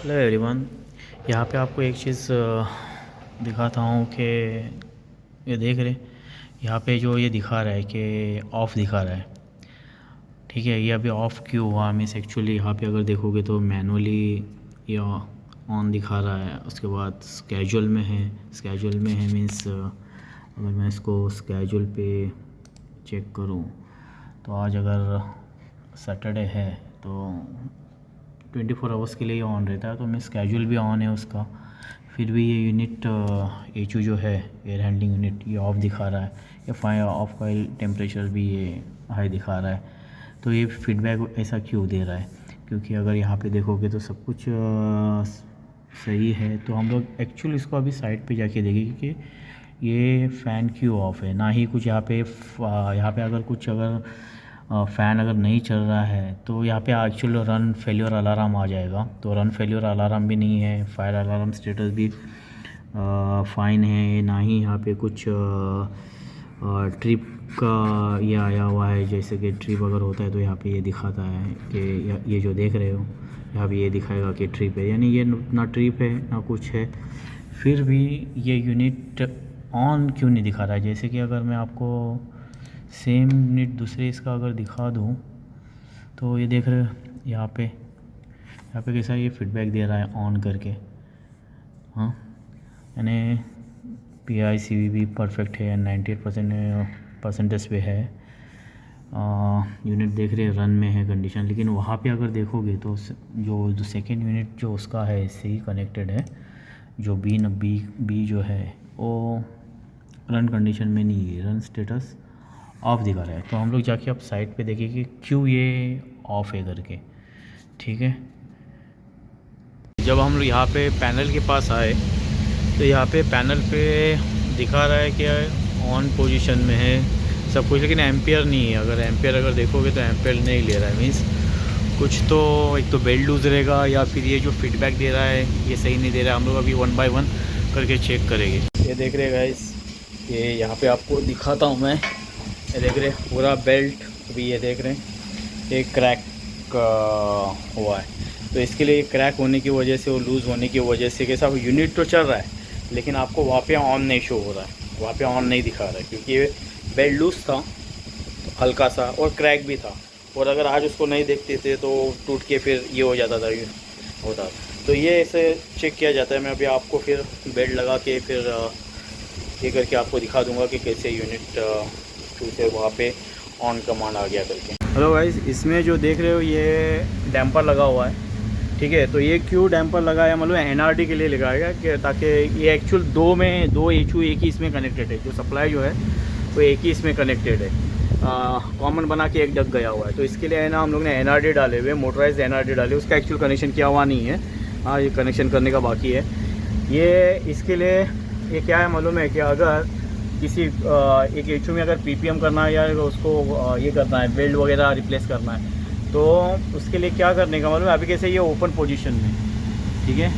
Hello everyone. यहाँ पे आपको एक चीज़ दिखाता हूँ कि ये देख रहे, यहाँ पे जो ये दिखा रहा है कि ऑफ़ दिखा रहा है। ठीक है, ये अभी ऑफ़ क्यों हुआ मीन्स एक्चुअली यहाँ पे अगर देखोगे तो मैनुअली ये ऑन दिखा रहा है। उसके बाद स्केजुअल में है मीन्स अगर मैं इसको स्केजुअल पे चेक करूँ तो आज अगर सैटरडे है तो 24 आवर्स के लिए ये ऑन रहता है, तो मैं स्केजुअल भी ऑन है उसका। फिर भी ये यूनिट एचयू जो है एयर हैंडलिंग यूनिट ये ऑफ़ दिखा रहा है। या फायर ऑफ ऑयल टेम्परेचर भी ये हाई दिखा रहा है। तो ये फीडबैक ऐसा क्यों दे रहा है? क्योंकि अगर यहाँ पे देखोगे तो सब कुछ सही है। तो हम लोग एक्चुअली इसको अभी साइड पे जाके देखेंगे कि ये फ़ैन क्यों ऑफ है। ना ही कुछ यहाँ पे अगर कुछ फ़ैन अगर नहीं चल रहा है तो यहाँ पे एक्चुअल रन फेल्योर अलार्म आ जाएगा। तो रन फेल्योर अलार्म भी नहीं है, फायर अलार्म स्टेटस भी फ़ाइन है। ना ही यहाँ पे कुछ ट्रिप का ये आया हुआ है, जैसे कि ट्रिप अगर होता है तो यहाँ पे ये दिखाता है कि ये जो देख रहे हो यहाँ पे ये दिखाएगा कि ट्रिप है, यानी ये ना ट्रिप है ना कुछ है। फिर भी ये यूनिट ऑन क्यों नहीं दिखा रहा है? जैसे कि अगर मैं आपको सेम यूनिट दूसरे इसका अगर दिखा दूँ तो ये देख रहे हो यहाँ पे कैसा ये फीडबैक दे रहा है ऑन करके। हाँ, यानी PICV भी परफेक्ट है, 98% परसेंटेज पे है। यूनिट देख रहे हैं रन में है कंडीशन, लेकिन वहाँ पे अगर देखोगे तो जो सेकेंड यूनिट जो उसका है इससे ही कनेक्टेड है। जो बी जो है वो रन कंडीशन में नहीं है, रन स्टेटस ऑफ दिखा रहा है। तो हम लोग जाके अब साइट पे देखें कि क्यों ये ऑफ़ है करके। ठीक है, जब हम लोग यहाँ पे पैनल के पास आए तो यहाँ पे पैनल पे दिखा रहा है कि ऑन पोजीशन में है सब कुछ, लेकिन एम्पियर नहीं है। अगर देखोगे तो एम्पियर नहीं ले रहा है, मीन्स कुछ तो एक तो बेल्ट लूज़ रहेगा या फिर ये जो फीडबैक दे रहा है ये सही नहीं दे रहा है। हम लोग अभी 1 बाय 1 करके चेक करेंगे। ये देख रहे गाइस, ये यहाँ पे आपको दिखाता हूँ मैं। ये देख रहे पूरा बेल्ट अभी ये देख रहे हैं एक क्रैक हुआ है। तो इसके लिए क्रैक होने की वजह से और लूज़ होने की वजह से कैसा यूनिट तो चल रहा है लेकिन आपको वहाँ पे ऑन नहीं शो हो रहा है, वहाँ पे ऑन नहीं दिखा रहा है, क्योंकि ये बेल्ट लूज़ था हल्का सा और क्रैक भी था। और अगर आज उसको नहीं देखते थे तो टूट के फिर ये हो जाता था, ये होता। तो ये ऐसे चेक किया जाता है। मैं अभी आपको फिर बेल्ट लगा के फिर ये करके आपको दिखा दूंगा कि कैसे यूनिट टू से वहाँ पे ऑन कमांड आ गया करके। हेलो गाइस, इसमें जो देख रहे हो ये डैम्पर लगा हुआ है। ठीक है, तो ये क्यों डैम्पर लगाया मतलब NRD के लिए लगाया कि ताकि ये एक्चुअल दो एचयू एक ही इसमें कनेक्टेड है। जो सप्लाई जो है वो एक ही इसमें कनेक्टेड है, कॉमन बना के एक डग गया हुआ है। तो इसके लिए है ना हम लोग ने NRD डाले हुए, मोटराइज NRD डाले। उसका एक्चुअल कनेक्शन किया हुआ नहीं है, हाँ ये कनेक्शन करने का बाकी है। ये इसके लिए ये क्या है मालूम है कि अगर किसी एक एचयू में अगर PPM करना है या उसको ये करना है बेल्ट वगैरह रिप्लेस करना है तो उसके लिए क्या करने का मालूम है। अभी कैसे ये ओपन पोजीशन में, ठीक है,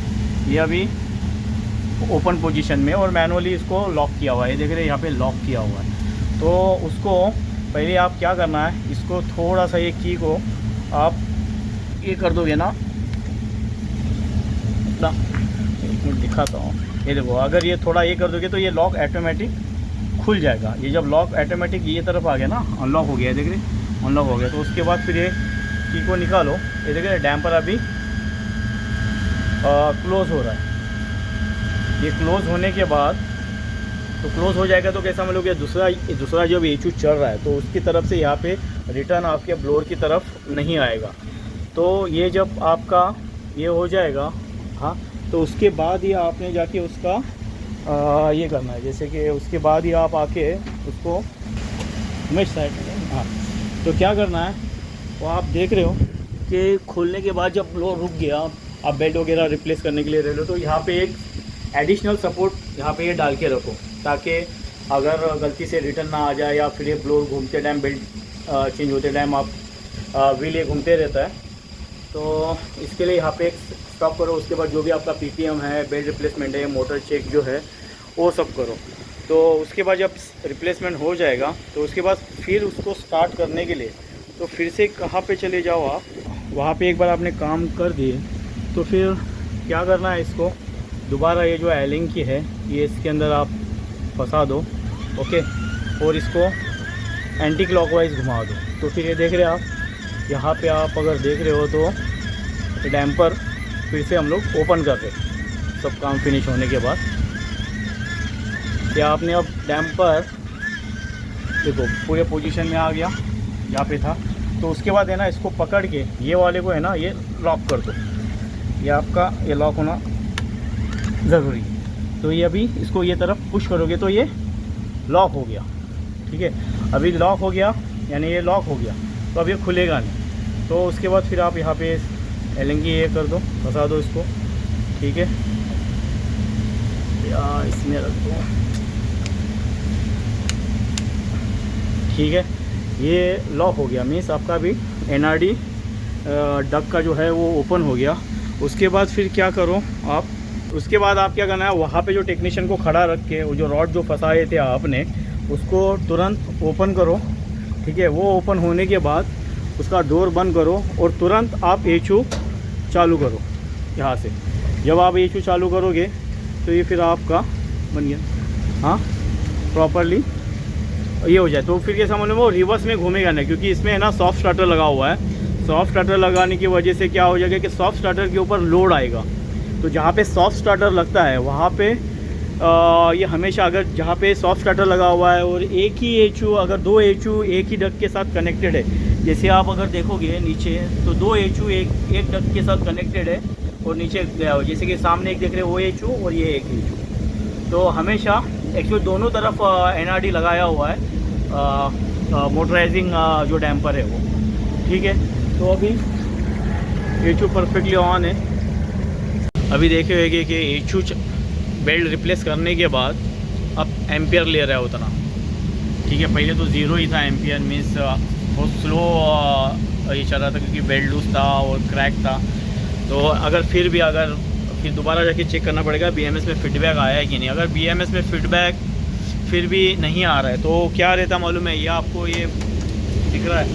ये अभी ओपन पोजीशन में और मैनुअली इसको लॉक किया हुआ है। ये देख रहे हैं यहाँ पे लॉक किया हुआ है। तो उसको पहले आप क्या करना है, इसको थोड़ा सा ये की को आप ये कर दोगे ना, एक मिनट दिखाता हूँ। ये देखो, अगर ये थोड़ा ये कर दोगे तो ये लॉक ऑटोमेटिक खुल जाएगा। ये जब लॉक ऑटोमेटिक ये तरफ आ गया ना, अनलॉक हो गया, देख रहे अनलॉक हो गया। तो उसके बाद फिर ये की को निकालो। ये देख रहे डैम्पर अभी क्लोज़ हो रहा है। ये क्लोज़ होने के बाद तो क्लोज़ हो जाएगा तो कैसा मतलब कि दूसरा जब एचयू चल रहा है तो उसकी तरफ से यहाँ पे रिटर्न आपके ब्लोअर की तरफ नहीं आएगा। तो ये जब आपका ये हो जाएगा, हाँ, तो उसके बाद ही आपने जाके उसका ये करना है। जैसे कि उसके बाद ही आप आके उसको मेश साइड, हाँ, तो क्या करना है वो आप देख रहे हो कि खोलने के बाद जब ब्लोअर रुक गया, आप बेल्ट वगैरह रिप्लेस करने के लिए रह लो, तो यहाँ पे एक एडिशनल सपोर्ट यहाँ पे ये डाल के रखो ताकि अगर गलती से रिटर्न ना आ जाए या फिर ये ब्लोअर घूमते टाइम बेल्ट चेंज होते टाइम आप व्हील ये घूमते रहता है। तो इसके लिए यहाँ पे एक स्टॉप करो। उसके बाद जो भी आपका PPM है, बेल्ट रिप्लेसमेंट है, मोटर चेक जो है वो सब करो। तो उसके बाद जब रिप्लेसमेंट हो जाएगा तो उसके बाद फिर उसको स्टार्ट करने के लिए तो फिर से कहाँ पे चले जाओ आप, वहाँ पे एक बार आपने काम कर दिए तो फिर क्या करना है, इसको दोबारा ये जो एलिंग की है ये इसके अंदर आप फंसा दो, ओके, और इसको एंटी क्लॉकवाइज घुमा दो। तो फिर ये देख रहे हैं आप, यहाँ पे आप अगर देख रहे हो तो डैम्पर फिर से हम लोग ओपन कर रहे हैं सब काम फिनिश होने के बाद। या आपने अब डैम्पर देखो पूरे पोजीशन में आ गया जहाँ पे था। तो उसके बाद है ना, इसको पकड़ के ये वाले को है ना ये लॉक कर दो। ये आपका ये लॉक होना ज़रूरी। तो ये अभी इसको ये तरफ पुश करोगे तो ये लॉक हो गया, ठीक है। अभी लॉक हो गया, यानी ये लॉक हो गया, तो अब ये खुलेगा नहीं। तो उसके बाद फिर आप यहाँ पे एलिंग ये कर दो, फंसा दो इसको, ठीक है। या इसमें रख दो, ठीक है। ये लॉक हो गया, मीन्स आपका भी NRD डक का जो है वो ओपन हो गया। उसके बाद फिर क्या करो आप, उसके बाद आप क्या करना है, वहाँ पे जो टेक्नीशियन को खड़ा रख के वो जो रॉड जो फंसाए थे आपने उसको तुरंत ओपन करो, ठीक है। वो ओपन होने के बाद उसका डोर बंद करो और तुरंत आप HU चालू करो यहाँ से। जब आप HU चालू करोगे तो ये फिर आपका बन गया, हाँ, प्रॉपरली ये हो जाए। तो फिर ये समझ लो वो रिवर्स में घूमेगा नहीं, क्योंकि इसमें है ना सॉफ्ट स्टार्टर लगा हुआ है। सॉफ्ट स्टार्टर लगाने की वजह से क्या हो जाएगा कि सॉफ्ट स्टार्टर के ऊपर लोड आएगा। तो जहाँ पे सॉफ्ट स्टार्टर लगता है वहाँ पे ये हमेशा, अगर जहाँ पे सॉफ्ट स्टार्टर लगा हुआ है और एक ही HU, अगर 2 HU एक ही डक के साथ कनेक्टेड है, जैसे आप अगर देखोगे नीचे तो 2 HU एक डक के साथ कनेक्टेड है और नीचे जैसे कि सामने एक देख रहे हैं वो HU और ये एक HU। तो हमेशा एक्चुअली दोनों तरफ NRD लगाया हुआ है, मोटराइजिंग जो डैम्पर है वो, ठीक है। तो अभी HU परफेक्टली ऑन है। अभी देखे होंगे कि HU बेल्ट रिप्लेस करने के बाद अब एम्पियर ले रहा है उतना, ठीक है। पहले तो 0 ही था एम्पियर, मीन्स बहुत स्लो ये चल रहा था क्योंकि बेल्ट लूज था और क्रैक था। तो अगर फिर दोबारा जाके चेक करना पड़ेगा BMS में फीडबैक आया है कि नहीं। अगर BMS में फीडबैक फिर भी नहीं आ रहा है तो क्या रहता मालूम है, ये आपको ये दिख रहा है,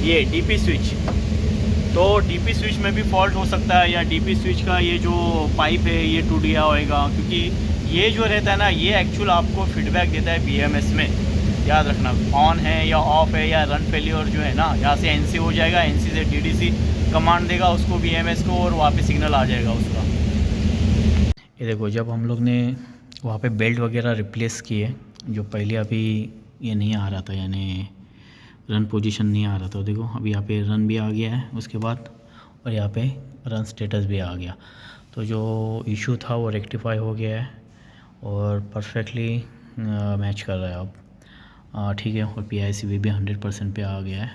ये DP स्विच। तो DP स्विच में भी फॉल्ट हो सकता है, या DP स्विच का ये जो पाइप है ये टूट गया होएगा, क्योंकि ये जो रहता है ना ये एक्चुअल आपको फीडबैक देता है BMS में। याद रखना, ऑन है या ऑफ है या रन फेलियर जो है ना, यहाँ से NC हो जाएगा, NC से DDC कमांड देगा उसको BMS को और वापस सिग्नल आ जाएगा उसका। ये देखो, जब हम लोग ने वहाँ पे बेल्ट वगैरह रिप्लेस किए, जो पहले अभी ये नहीं आ रहा था, यानी रन पोजीशन नहीं आ रहा था, देखो अभी यहाँ पे रन भी आ गया है उसके बाद, और यहाँ पे रन स्टेटस भी आ गया। तो जो इशू था वो रेक्टिफाई हो गया है और परफेक्टली मैच कर रहा है अब, ठीक है। और PICV भी 100% पे आ गया है।